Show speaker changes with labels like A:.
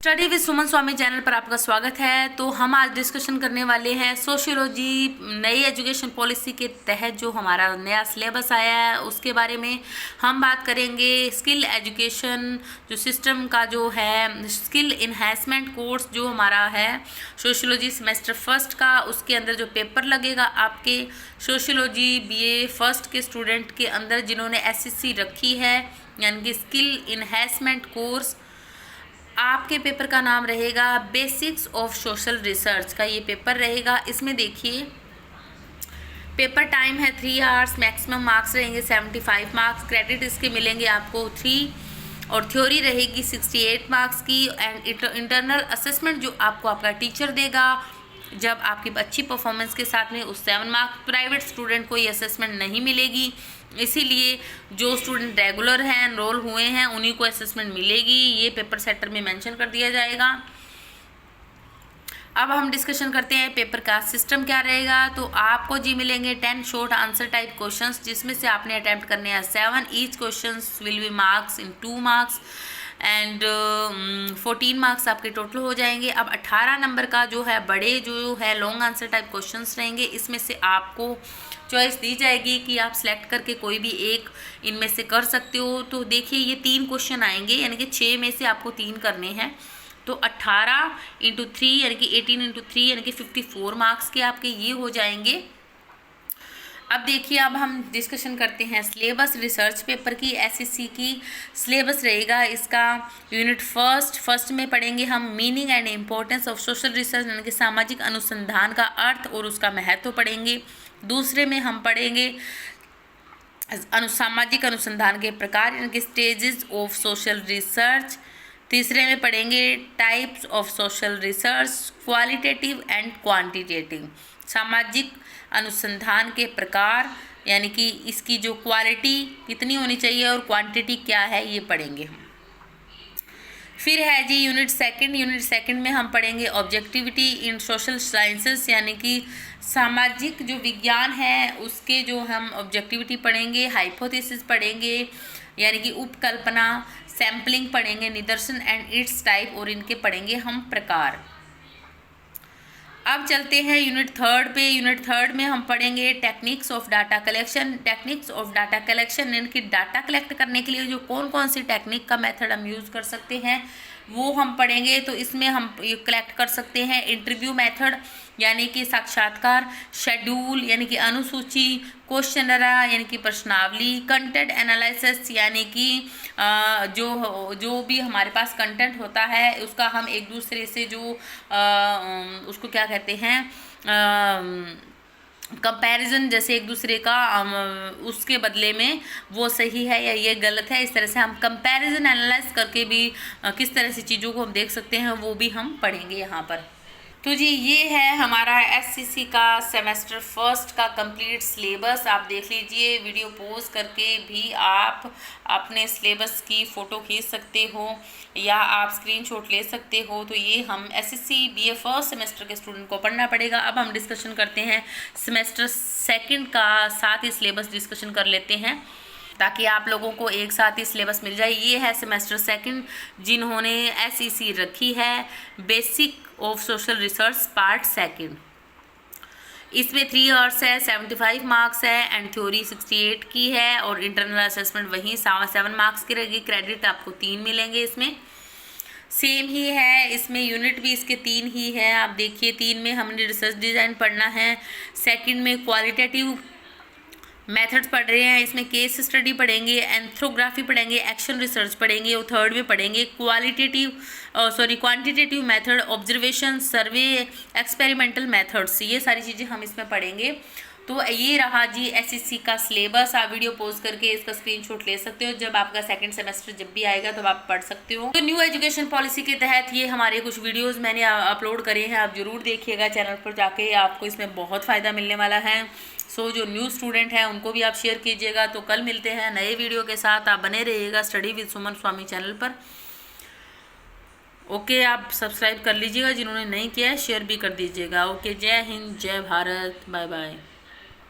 A: Study with Suman Swami channel पर आपका स्वागत है। तो हम आज डिस्कशन करने वाले हैं सोशियोलॉजी नई एजुकेशन पॉलिसी के तहत जो हमारा नया सिलेबस आया है उसके बारे में हम बात करेंगे। स्किल एजुकेशन जो सिस्टम का जो है स्किल इन्हेंसमेंट कोर्स जो हमारा है सोशियोलॉजी सेमेस्टर फर्स्ट का, उसके अंदर जो पेपर लगेगा आपके सोशियोलॉजी बीए फर्स्ट के स्टूडेंट के अंदर जिन्होंने एसएससी रखी है यानी कि स्किल इन्हेंसमेंट कोर्स, आपके पेपर का नाम रहेगा बेसिक्स ऑफ सोशल रिसर्च का ये पेपर रहेगा। इसमें देखिए पेपर टाइम है 3 आवर्स, मैक्सिमम मार्क्स रहेंगे 75 मार्क्स, क्रेडिट इसके मिलेंगे आपको 3 और थ्योरी रहेगी 68 मार्क्स की एंड इंटरनल असेसमेंट जो आपको आपका टीचर देगा जब आपकी अच्छी परफॉर्मेंस के साथ में उस 7 मार्क्स। प्राइवेट स्टूडेंट को ये असेसमेंट नहीं मिलेगी, इसीलिए जो स्टूडेंट रेगुलर हैं एनरोल हुए हैं उन्हीं को असेसमेंट मिलेगी। ये पेपर सेटर में मेंशन कर दिया जाएगा। अब हम डिस्कशन करते हैं पेपर का सिस्टम क्या रहेगा। तो आपको जी मिलेंगे 10 शॉर्ट आंसर टाइप क्वेश्चंस जिसमें से आपने अटैम्प्ट करने हैं 7। Each questions will be marks in 2 marks and 14 marks आपके टोटल हो जाएंगे। अब 18 नंबर का जो है बड़े जो है लॉन्ग आंसर टाइप क्वेश्चंस रहेंगे। इसमें से आपको चॉइस दी जाएगी कि आप सिलेक्ट करके कोई भी एक इनमें से कर सकते हो। तो देखिए ये 3 क्वेश्चन आएंगे यानी कि 6 में से आपको 3 करने हैं। तो 18 × 3 यानी कि 18 × 3 यानी कि 54 मार्क्स के आपके ये हो जाएंगे। अब देखिए अब हम डिस्कशन करते हैं सिलेबस रिसर्च पेपर की। एसएससी की सिलेबस रहेगा इसका यूनिट फर्स्ट में पढ़ेंगे हम meaning and importance of social research यानी कि सामाजिक अनुसंधान का अर्थ और उसका महत्व पढ़ेंगे। दूसरे में हम पढ़ेंगे सामाजिक अनुसंधान के प्रकार यानी कि स्टेजेस ऑफ सोशल रिसर्च। तीसरे में पढ़ेंगे types of social research, qualitative and quantitative. सामाजिक अनुसंधान के प्रकार यानी कि इसकी जो क्वालिटी कितनी होनी चाहिए और क्वांटिटी क्या है ये पढ़ेंगे हम। फिर है जी यूनिट सेकंड में हम पढ़ेंगे ऑब्जेक्टिविटी इन सोशल साइंसेस यानी कि सामाजिक जो विज्ञान है उसके जो हम ऑब्जेक्टिविटी पढ़ेंगे। हाइपोथेसिस पढ़ेंगे यानी कि उपकल्पना, सैम्पलिंग पढ़ेंगे, निदर्शन एंड इट्स टाइप और इनके पढ़ेंगे हम प्रकार। अब चलते हैं यूनिट थर्ड पे। यूनिट थर्ड में हम पढ़ेंगे techniques of data collection. Techniques of data collection यानी कि डाटा कलेक्ट करने के लिए जो कौन कौन सी टेक्निक का मेथड हम यूज़ कर सकते हैं वो हम पढ़ेंगे। तो इसमें हम ये कलेक्ट कर सकते हैं इंटरव्यू मेथड यानी कि साक्षात्कार, शेड्यूल यानी कि अनुसूची, क्वेश्चनरा यानी कि प्रश्नावली, कंटेंट एनालिसिस यानी कि जो भी हमारे पास कंटेंट होता है उसका हम एक दूसरे से जो उसको क्या कहते हैं कंपैरिजन, जैसे एक दूसरे का उसके बदले में वो सही है या ये गलत है, इस तरह से हम कंपैरिजन एनालाइज करके भी किस तरह से चीज़ों को हम देख सकते हैं वो भी हम पढ़ेंगे यहाँ पर। तो जी ये है हमारा एससीसी का सेमेस्टर फर्स्ट का कंप्लीट सिलेबस। आप देख लीजिए, वीडियो पॉज करके भी आप अपने सिलेबस की फ़ोटो खींच सकते हो या आप स्क्रीनशॉट ले सकते हो। तो ये हम एसएससी बीए फर्स्ट सेमेस्टर के स्टूडेंट को पढ़ना पड़ेगा। अब हम डिस्कशन करते हैं सेमेस्टर सेकंड का, साथ ही सिलेबस डिस्कशन कर लेते हैं ताकि आप लोगों को एक साथ ही सिलेबस मिल जाए। ये है सेमेस्टर सेकंड जिन्होंने एसईसी रखी है basic of social research part second. इसमें 3 आवर्स है, 75 मार्क्स है एंड थ्योरी 68 की है और इंटरनल असेसमेंट वहीं 7 मार्क्स की रहेगी। क्रेडिट आपको 3 मिलेंगे। इसमें सेम ही है, इसमें यूनिट भी इसके 3 ही है। आप देखिए 3 में हमने रिसर्च डिज़ाइन पढ़ना है, सेकंड में क्वालिटेटिव मेथड्स पढ़ रहे हैं, इसमें केस स्टडी पढ़ेंगे, एंथ्रोग्राफी पढ़ेंगे, एक्शन रिसर्च पढ़ेंगे और थर्ड में पढ़ेंगे क्वांटिटेटिव मेथड, ऑब्जर्वेशन, सर्वे, एक्सपेरिमेंटल मेथड्स। ये सारी चीज़ें हम इसमें पढ़ेंगे। तो ये रहा जी एसएससी का सिलेबस। आप वीडियो पॉज करके इसका स्क्रीनशॉट ले सकते हो। जब आपका सेकंड सेमेस्टर जब भी आएगा तो आप पढ़ सकते हो। तो न्यू एजुकेशन पॉलिसी के तहत ये हमारे कुछ वीडियोस मैंने अपलोड करे हैं, आप जरूर देखिएगा चैनल पर जाके, आपको इसमें बहुत फ़ायदा मिलने वाला है। सो जो न्यू स्टूडेंट हैं उनको भी आप शेयर कीजिएगा। तो कल मिलते हैं नए वीडियो के साथ, आप बने रहिएगा study with Suman Swami channel पर। ओके, आप सब्सक्राइब कर लीजिएगा, जिन्होंने नहीं किया है शेयर भी कर दीजिएगा। ओके, जय हिंद, जय भारत, बाय बाय।